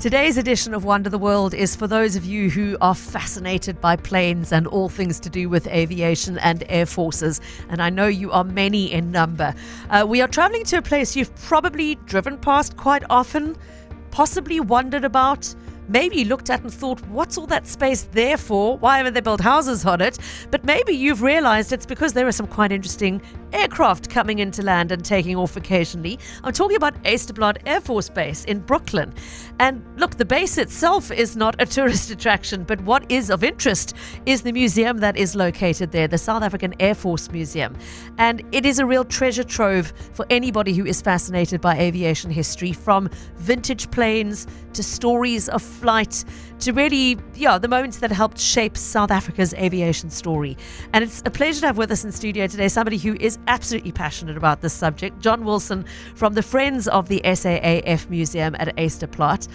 Today's edition of Wonder the World is for those of you who are fascinated by planes and all things to do with aviation and air forces, and I know you are many in number. We are traveling to a place you've probably driven past quite often, possibly wondered about, maybe looked at and thought, what's all that space there for? Why haven't they built houses on it? But maybe you've realized it's because there are some quite interesting aircraft coming into land and taking off occasionally. I'm talking about Ysterplaat Air Force Base in Brooklyn. And look, the base itself is not a tourist attraction, but what is of interest is the museum that is located there, the South African Air Force Museum. And it is a real treasure trove for anybody who is fascinated by aviation history, from vintage planes to stories of flight to really, the moments that helped shape South Africa's aviation story. And it's a pleasure to have with us in studio today somebody who is absolutely passionate about this subject, John Wilson from the Friends of the SAAF Museum at Ysterplaat.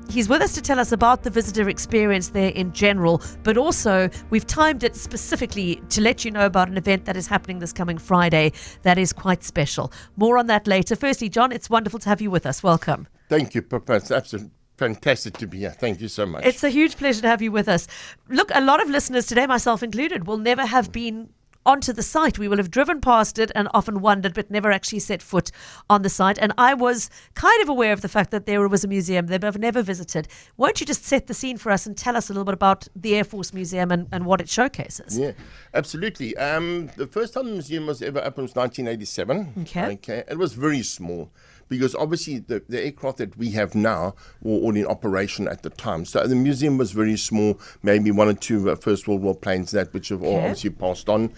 He's with us to tell us about the visitor experience there in general, but also we've timed it specifically to let you know about an event that is happening this coming Friday that is quite special. More on that later. Firstly, John, it's wonderful to have you with us. Welcome. Thank you, Pippa. It's absolutely fantastic to be here. Thank you so much. It's a huge pleasure to have you with us. Look, a lot of listeners today, myself included, will never have been onto the site. We will have driven past it and often wondered, but never actually set foot on the site. And I was kind of aware of the fact that there was a museum there, but I've never visited. Won't you just set the scene for us and tell us a little bit about the Air Force Museum and what it showcases? Yeah, absolutely. The first time the museum was ever opened was 1987. Okay. It was very small, because obviously the aircraft that we have now were all in operation at the time. So the museum was very small, maybe one or two First World War planes which have all obviously passed on.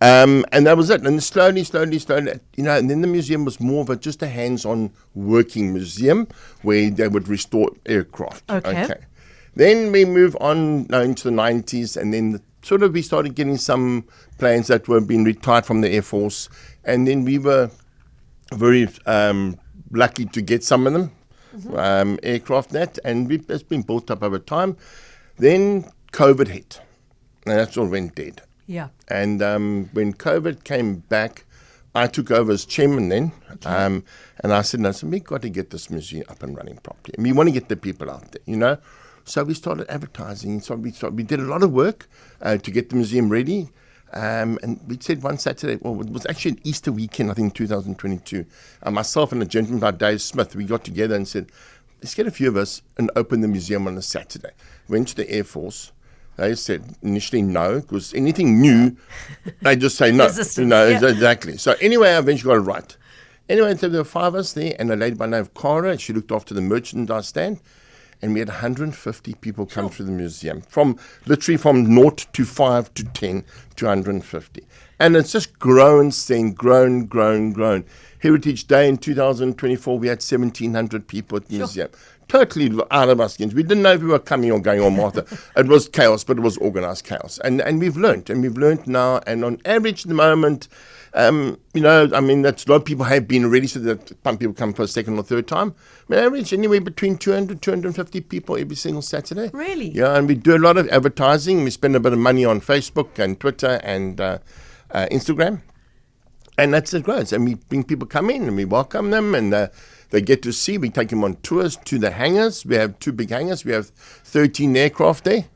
And that was it. And slowly, and then the museum was more of just a hands-on working museum where they would restore aircraft. Okay. Then we move on into the 90s, and then we started getting some planes that were being retired from the Air Force. And then we were very lucky to get some of them, aircraft and it's been built up over time. Then COVID hit, and that's all went dead. Yeah. And when COVID came back, I took over as chairman then, and I said, we've got to get this museum up and running properly, and we want to get the people out there, So we started advertising. So we did a lot of work to get the museum ready. And we said one Saturday, it was actually an Easter weekend, I think 2022. Myself and a gentleman by Dave Smith, we got together and said, let's get a few of us and open the museum on a Saturday. Went to the Air Force. They said initially no, because anything new, they just say no. Exactly. So anyway, I eventually got it right. Anyway, so there were five of us there, and a lady by the name of Cara, she looked after the merchandise stand. And we had 150 people come through the museum, literally from 0 to 5 to 10 to 150. And it's just grown. Heritage Day in 2024, we had 1,700 people at the museum. Totally out of our skins. We didn't know if we were coming or going or Martha. It was chaos, but it was organized chaos. And we've learned now. And on average at the moment, that's a lot of people have been ready, so that some people come for a second or third time. On average, anywhere between 200, 250 people every single Saturday. Really? Yeah, and we do a lot of advertising. We spend a bit of money on Facebook and Twitter and Instagram. And that's it grows. And we bring people come in and we welcome them, and they get to see. We take them on tours to the hangars. We have two big hangars. We have 13 aircraft there,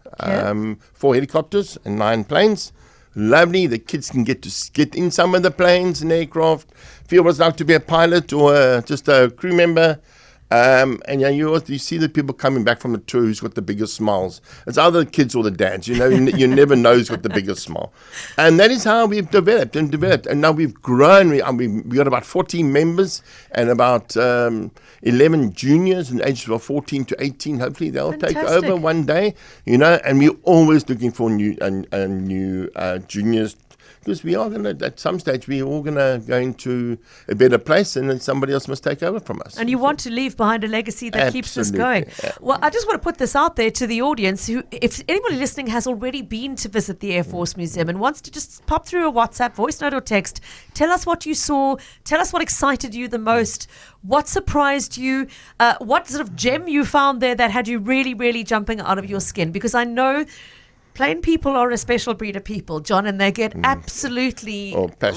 4 helicopters and 9 planes. Lovely. The kids can get in some of the planes and aircraft, feel what it's like to be a pilot or just a crew member. And you see the people coming back from the tour who's got the biggest smiles. It's either the kids or the dads. You never know who's got the biggest smile. And that is how we've developed. And now we've grown. We got about 40 members and about 11 juniors in ages of 14 to 18. Hopefully they'll take over one day. And we're always looking for new juniors. Because we are going to, at some stage, we're all going to go into a better place, and then somebody else must take over from us. And you want to leave behind a legacy that keeps this going. Well, I just want to put this out there to the audience, who, if anybody listening has already been to visit the Air Force Museum and wants to just pop through a WhatsApp, voice note or text, tell us what you saw, tell us what excited you the most, what surprised you, what sort of gem you found there that had you really, really jumping out of your skin. Because I know Plain people are a special breed of people, John, and they get absolutely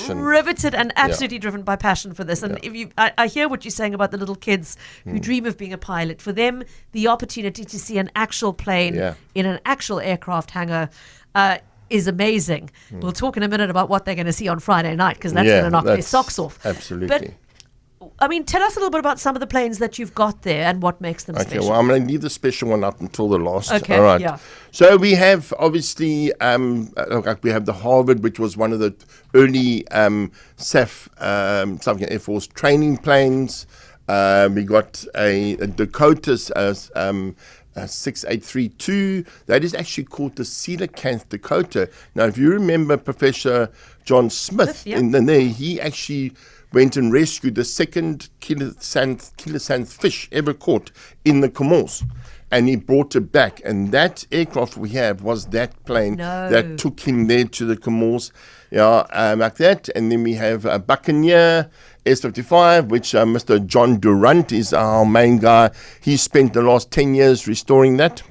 riveted and absolutely driven by passion for this. And I hear what you're saying about the little kids who dream of being a pilot. For them, the opportunity to see an actual plane in an actual aircraft hangar is amazing. We'll talk in a minute about what they're going to see on Friday night, because that's going to knock their socks off. Absolutely. But, I mean, tell us a little bit about some of the planes that you've got there and what makes them special. Okay, well, I'm going to leave the special one up until the last. Okay, all right. So we have, obviously, we have the Harvard, which was one of the early SAAF, South African Air Force training planes. We got a Dakota 6832. That is actually called the Coelacanth Dakota. Now, if you remember Professor John Smith, he actually went and rescued the second Coelacanth fish ever caught in the Comores. And he brought it back. And that aircraft we have was that plane that took him there to the Comores. Like that. And then we have a Buccaneer S55, which Mr. John Durant is our main guy. He spent the last 10 years restoring that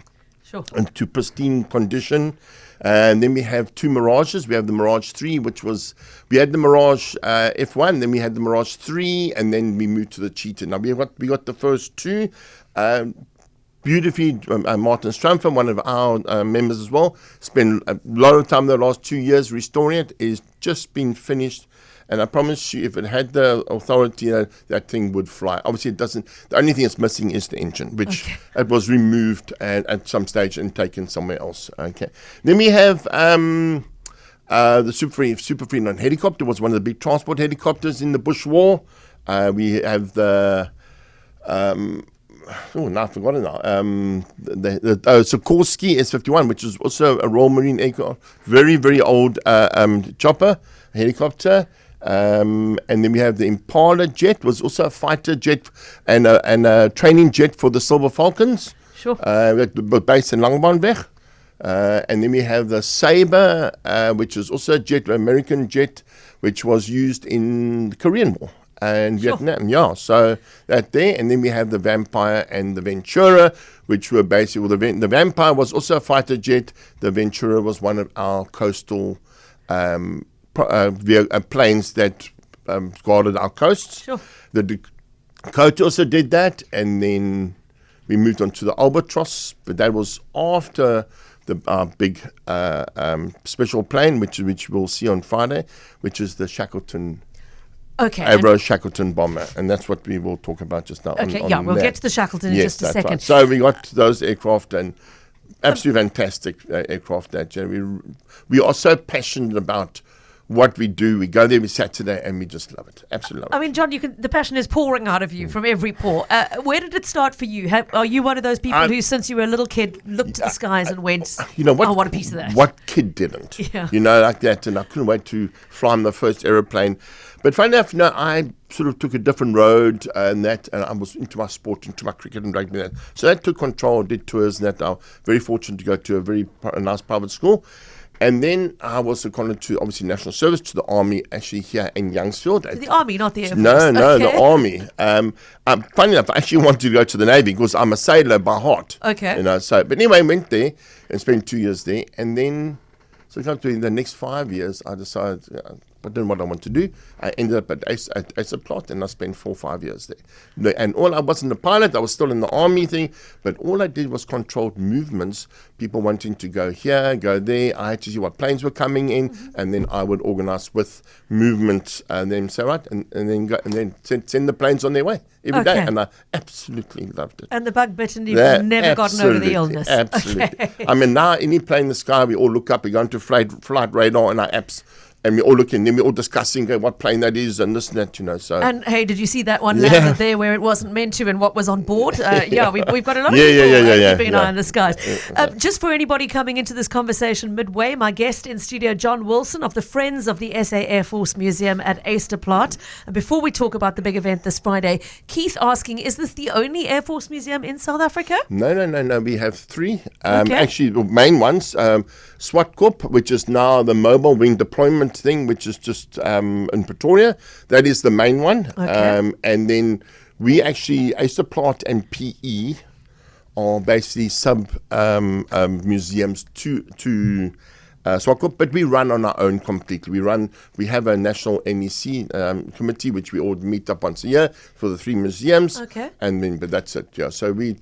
into pristine condition. And then we have two Mirages. We have the Mirage 3, we had the Mirage F1, then we had the Mirage 3, and then we moved to the Cheetah. Now, we got the first two. Beautifully, Martin Strumpfer, one of our members as well, spent a lot of time the last 2 years restoring it. It's just been finished. And I promise you, if it had the authority, that thing would fly. Obviously, it doesn't. The only thing it's missing is the engine, which it was removed at some stage and taken somewhere else. Okay. Then we have the Super Freeland helicopter. Was one of the big transport helicopters in the Bush War. We have the now I've forgotten now. The Sikorsky S51, which is also a Royal Marine aircraft, very, very old chopper, helicopter. And then we have the Impala jet, was also a fighter jet and a training jet for the Silver Falcons. Based in Langebaan. And then we have the Sabre, which is also a jet, American jet, which was used in the Korean War and Vietnam. So that there. And then we have the Vampire and the Ventura, which were basically, the Vampire was also a fighter jet. The Ventura was one of our coastal planes that guarded our coasts. The Dakota also did that, and then we moved on to the Albatross, but that was after the big special plane, which we'll see on Friday, which is the Shackleton. Avro Shackleton bomber, and that's what we will talk about just now. We'll get to the Shackleton in just a second. Right. So we got those aircraft and absolutely fantastic aircraft. That we are so passionate about what we do. We go there every Saturday and we just love it. Absolutely love it. I mean, John, the passion is pouring out of you from every pore. Where did it start for you? Are you one of those people who, since you were a little kid, looked to the skies and went, I want a piece of that? What kid didn't? Like that. And I couldn't wait to fly on the first aeroplane. But funny enough, I sort of took a different road and I was into my sport, into my cricket and rugby. And that. So that took control, did tours and that. I was very fortunate to go to a nice private school. And then I was seconded to, obviously, national service, to the Army, actually here in Youngsfield. To the Army, not the Air Force? No, the Army. Funny enough, I actually wanted to go to the Navy because I'm a sailor by heart. But anyway, I went there and spent 2 years there. And then, so in the next 5 years, I decided, I didn't know what I wanted to do. I ended up at Ysterplaat, and I spent 4 or 5 years there. And I wasn't a pilot, I was still in the Army thing, but all I did was controlled movements, people wanting to go here, go there. I had to see what planes were coming in, and then I would organize with movement, and then say, right, and then go, and then send the planes on their way every day. And I absolutely loved it. And the bug bit, and you've never gotten over the illness. Absolutely. I mean, now any plane in the sky, we all look up, we go into flight radar and our apps. And we're all looking, then we're all discussing what plane that is and this and that, so. And hey, did you see that one landed there where it wasn't meant to and what was on board? We've got a lot of people keeping an eye on the skies. Just for anybody coming into this conversation midway, my guest in studio, John Wilson of the Friends of the SA Airforce Museum at Ysterplaat. And before we talk about the big event this Friday, Keith asking, is this the only Air Force Museum in South Africa? No. We have 3. Actually, the main ones, SWAT-Corp, which is now the Mobile Wing Deployment thing, which is just in Pretoria. That is the main one. And then we actually, Ysterplaat and PE are basically sub museums to Swartkrop, but we run on our own completely. We have a national NEC committee, which we all meet up once a year for the 3 museums. Okay. And then, but that's it. Yeah. So we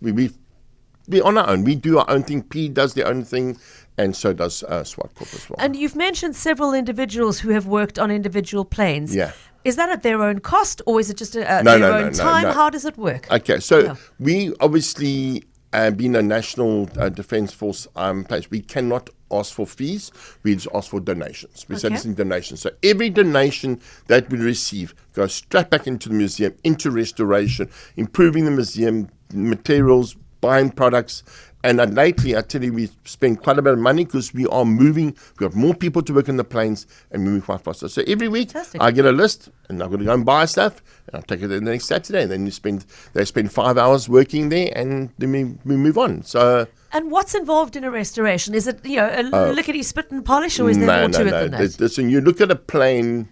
on our own. We do our own thing. P does their own thing, and so does Swartkrop as well. And you've mentioned several individuals who have worked on individual planes. Yeah. Is that at their own cost, or is it just their own time? No. How does it work? Okay, so we obviously, being a national defence force place, we cannot ask for fees. We just ask for donations. We say this in donations. So every donation that we receive goes straight back into the museum, into restoration, improving the museum materials, buying products. And lately, I tell you, we spend quite a bit of money because we are moving. We've got more people to work in the planes and moving quite faster. So every week, I get a list and I've got to go and buy stuff. And I'll take it the next Saturday. And then they spend 5 hours working there and then we move on. So. And what's involved in a restoration? Is it, a lickety spit and polish, or is there more to it than that? Listen, you look at a plane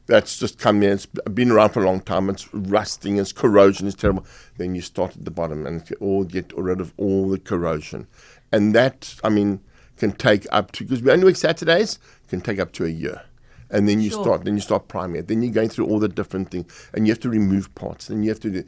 that's just come in, it's been around for a long time, it's rusting, it's corrosion, it's terrible. Then you start at the bottom and get rid of all the corrosion. And that, can take up to, because we only work Saturdays, can take up to a year. And then you start priming it. Then you're going through all the different things, and you have to remove parts. Then you have to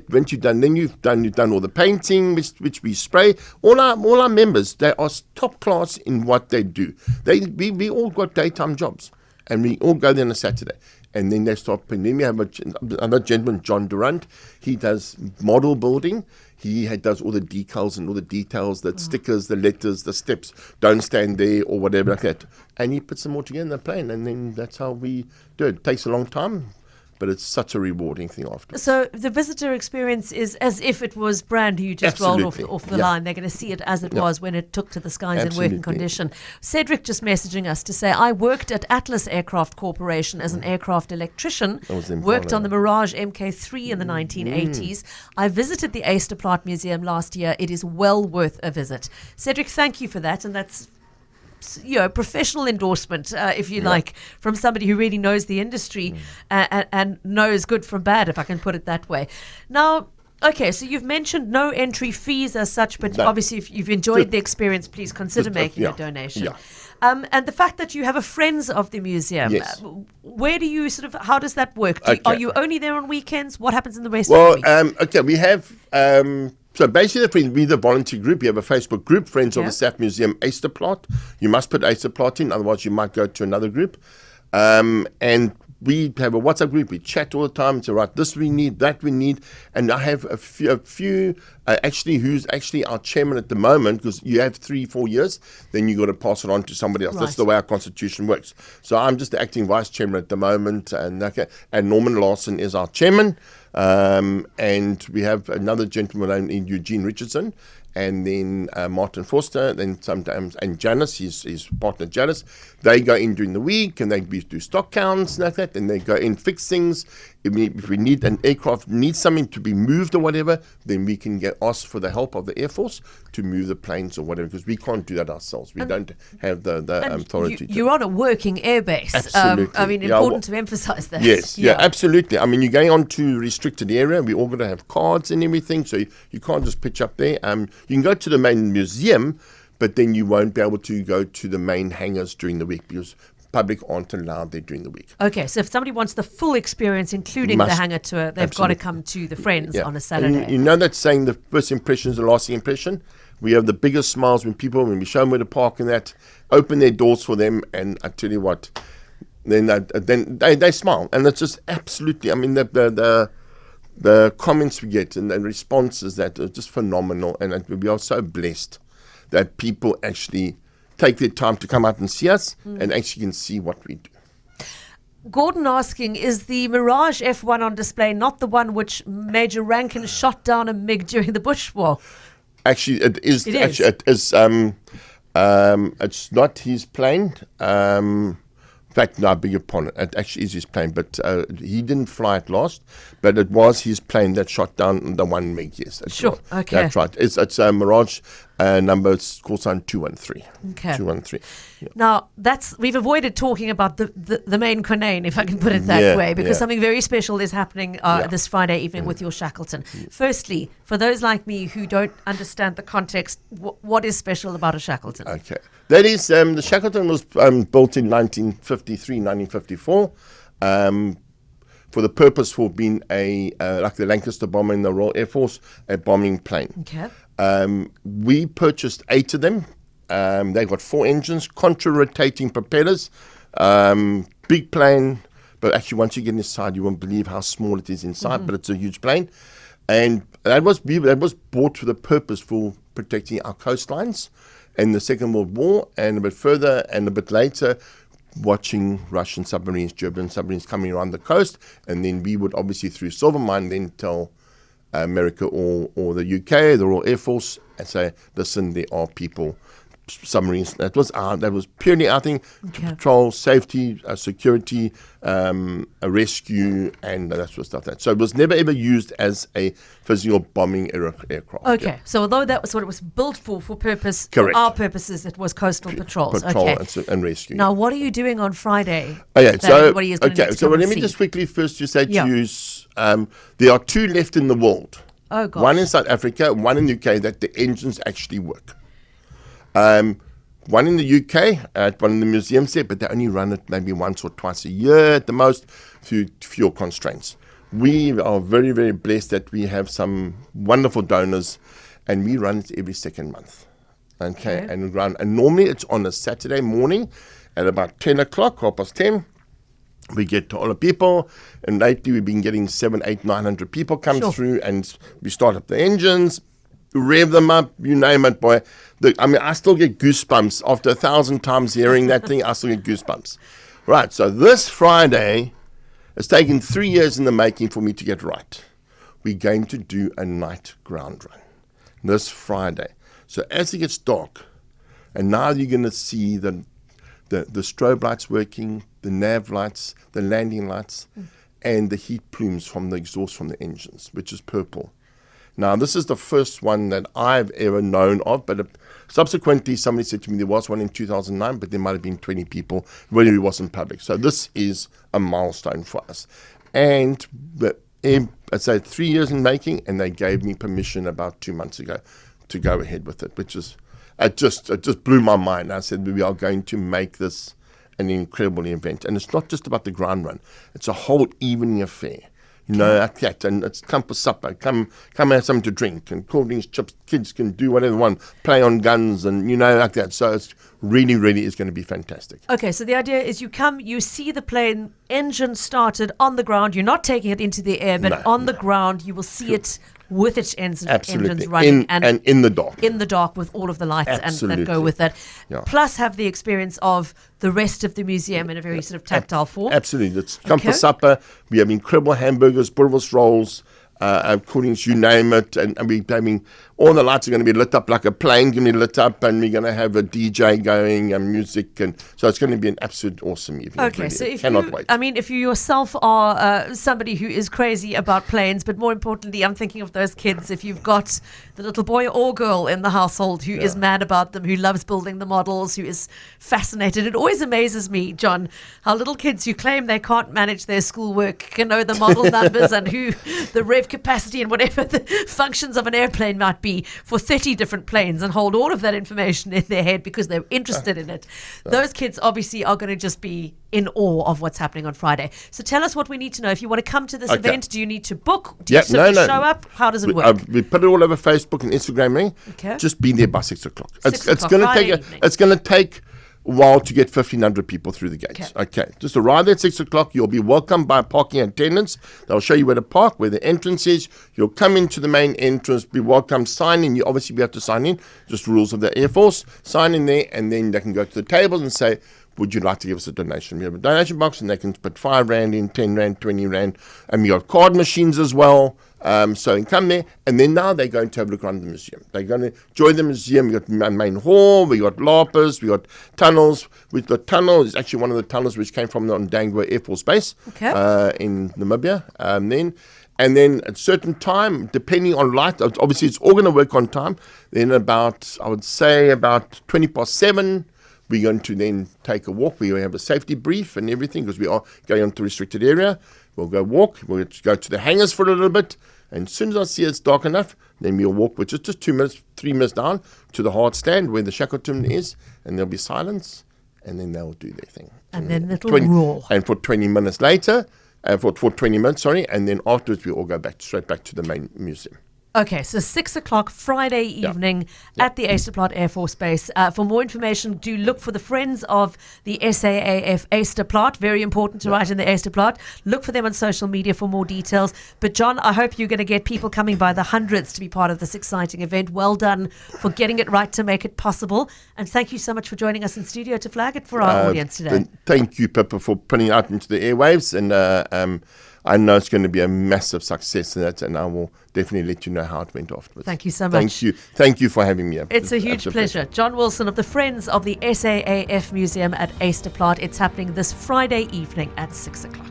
once you've done all the painting, which we spray. All our members, they are top class in what they do. We all got daytime jobs, and we all go there on a Saturday. And then they start putting. Then we have another gentleman, John Durant. He does model building. He does all the decals and all the details, the stickers, the letters, the steps, don't stand there or whatever like that. And he puts them all together in the plane, and then that's how we do it. It takes a long time, but it's such a rewarding thing after. So the visitor experience is as if it was brand new, just rolled off the line. They're going to see it as it was when it took to the skies in working condition. Cedric just messaging us to say, I worked at Atlas Aircraft Corporation as an aircraft electrician, worked on the Mirage Mk3 in the 1980s. I visited the Ysterplaat Museum last year. It is well worth a visit. Cedric, thank you for that, and that's professional endorsement, if you like, from somebody who really knows the industry and knows good from bad, if I can put it that way. Now, okay, so you've mentioned no entry fees as such, but obviously if you've enjoyed the experience, please consider making a donation. And the fact that you have a Friends of the Museum, where do you how does that work? Are you only there on weekends? What happens in the rest of the week? We have... So basically, we're the volunteer group. You have a Facebook group, Friends of the SAAF Museum Ysterplaat. You must put Ysterplaat in, otherwise you might go to another group. And we have a WhatsApp group. We chat all the time. So, right, this we need, that we need. And I have a few who's actually our chairman at the moment, because you have 3-4 years, then you got to pass it on to somebody else. Right. That's the way our constitution works. So I'm just the acting vice chairman at the moment, and Norman Larson is our chairman. And we have another gentleman named Eugene Richardson, and then Martin Forster, then sometimes, and Janice, his partner Janice. They go in during the week and they do stock counts and like that, and they go in, fix things. If we need an aircraft, needs something to be moved or whatever, then we can ask for the help of the Air Force to move the planes or whatever, because we can't do that ourselves. We don't have the authority. You're on a working airbase. Absolutely. Important to emphasize that. Yes, absolutely. You're going on to restricted area. We all got to have cards and everything, so you can't just pitch up there. You can go to the main museum, but then you won't be able to go to the main hangars during the week because public aren't allowed there during the week. Okay, so if somebody wants the full experience, including the hangar tour, they've got to come to the Friends on a Saturday. And you know that saying, the first impression is the lasting impression? We have the biggest smiles when we show them where to park and that, open their doors for them, and I tell you what, then they smile. And it's just absolutely, the comments we get and the responses that are just phenomenal, and we are so blessed that people actually take their time to come out and see us and actually can see what we do. Gordon asking, is the Mirage F1 on display not the one which Major Rankin shot down a MiG during the Bush War? Actually, it is. It is. It's not his plane. In fact, no, I beg your pardon. It actually is his plane, but he didn't fly it last. But it was his plane that shot down the one MiG. Yes, sure. Okay, that's right. It's a Mirage number call sign 213. Okay. 213. Yeah. Now, we've avoided talking about the main Quinane, if I can put it that way, because something very special is happening this Friday evening with your Shackleton. Firstly, for those like me who don't understand the context, what is special about a Shackleton? Okay. That is, the Shackleton was built in 1953, 1954, for the purpose for being like the Lancaster bomber in the Royal Air Force, a bombing plane. Okay. We purchased 8 of them. They've got 4 engines, contra-rotating propellers, big plane, but actually once you get inside, you won't believe how small it is inside, but it's a huge plane. And that was bought for the purpose for protecting our coastlines in the Second World War, and a bit further and a bit later, watching Russian submarines, German submarines coming around the coast, and then we would obviously through Silvermine then tell America or the UK, the Royal Air Force, and say, listen, there are people, submarines. That was purely our thing, to patrol, safety, security, a rescue, and that sort of stuff. So it was never ever used as a physical bombing aircraft. Okay, so although that was what it was built for purpose, correct, for our purposes, it was coastal patrols. Patrol okay. and rescue. Now, what are you doing on Friday? Okay, so let me see? just quickly first just say to you, there are 2 left in the world. Oh, gosh. One in South Africa, one in the UK, that the engines actually work. One in the UK at one of the museums there, but they only run it maybe once or twice a year at the most through fuel constraints. We are very, very blessed that we have some wonderful donors, and we run it every second month. Okay. And normally it's on a Saturday morning at about 10 o'clock, 10:30. We get to all the people, and lately we've been getting 700, 800, 900 people come through, and we start up the engines, rev them up, you name it, boy. I still get goosebumps after 1,000 times hearing that thing. I still get goosebumps. Right, so this Friday, it's taken 3 years in the making for me to get right. We're going to do a night ground run this Friday. So as it gets dark, and now you're going to see the strobe lights working, the nav lights, the landing lights, and the heat plumes from the exhaust from the engines, which is purple. Now, this is the first one that I've ever known of, but subsequently somebody said to me there was one in 2009, but there might have been 20 people. Really, it wasn't public. So this is a milestone for us. And I'd say 3 years in making, and they gave me permission about 2 months ago to go ahead with it, which is, it just blew my mind. I said, we are going to make this an incredible event. And it's not just about the ground run. It's a whole evening affair. You know, like that, and it's come for supper, come have something to drink, and cold drinks, chips, kids can do whatever they want, play on guns, and you know, like that. So it's really, really is going to be fantastic. Okay, so the idea is you come, you see the plane, engine started on the ground, you're not taking it into the air, but on the ground you will see it with its engines running and in the dark. In the dark with all of the lights and go with that. Yeah. Plus have the experience of the rest of the museum in a very sort of tactile form. Absolutely. It's come for supper. We have incredible hamburgers, Burgos rolls, puddings, you name it. And all the lights are going to be lit up like a plane going to be lit up, and we're going to have a DJ going and music. And so it's going to be an absolute awesome evening. Okay, really. so wait. if you yourself are somebody who is crazy about planes, but more importantly, I'm thinking of those kids. If you've got the little boy or girl in the household who is mad about them, who loves building the models, who is fascinated. It always amazes me, John, how little kids who claim they can't manage their schoolwork can know the model numbers and who the rev capacity and whatever the functions of an airplane might be for 30 different planes, and hold all of that information in their head because they're interested in it. Those kids obviously are going to just be in awe of what's happening on Friday. So tell us what we need to know. If you want to come to this event, do you need to book? Do you simply show up? How does it work? We put it all over Facebook and Instagram. Okay. Just be there by 6 o'clock. It's take going to take a while to get 1,500 people through the gates. Okay. Just arrive there at 6 o'clock. You'll be welcomed by parking attendants. They'll show you where to park, where the entrance is. You'll come into the main entrance, be welcomed, sign in. You obviously have to sign in, just rules of the Air Force. Sign in there, and then they can go to the tables and say, would you like to give us a donation? We have a donation box, and they can put 5 Rand in, 10 Rand, 20 Rand. And we got card machines as well. So you come there, and then now they're going to have a look around the museum. They're going to enjoy the museum. We got main hall, we got LARPers, we got tunnels. With the tunnel is actually one of the tunnels which came from the Ndangwa Air Force Base in Namibia. And then at a certain time, depending on light, obviously it's all going to work on time. Then about, I would say about 7:20, we're going to then take a walk. We have a safety brief and everything because we are going onto a restricted area. We'll go walk. We'll go to the hangars for a little bit. And as soon as I see it's dark enough, then we'll walk with just 2 minutes, 3 minutes down to the hard stand where the Shackleton is. And there'll be silence. And then they'll do their thing. And then it'll roar. And for 20 minutes later, for 20 minutes, and then afterwards we all go straight back to the main museum. Okay, so 6 o'clock Friday evening at the Ysterplaat Air Force Base. For more information, do look for the Friends of the SAAF Ysterplaat. Very important to write in the Ysterplaat. Look for them on social media for more details. But John, I hope you're going to get people coming by the hundreds to be part of this exciting event. Well done for getting it right to make it possible. And thank you so much for joining us in studio to flag it for our audience today. Thank you, Pippa, for putting it out into the airwaves. And I know it's going to be a massive success in that, and I will definitely let you know how it went afterwards. Thank you so much. Thank you for having me. It's a huge pleasure. John Wilson of the Friends of the SAAF Museum at Ysterplaat. It's happening this Friday evening at 6 o'clock.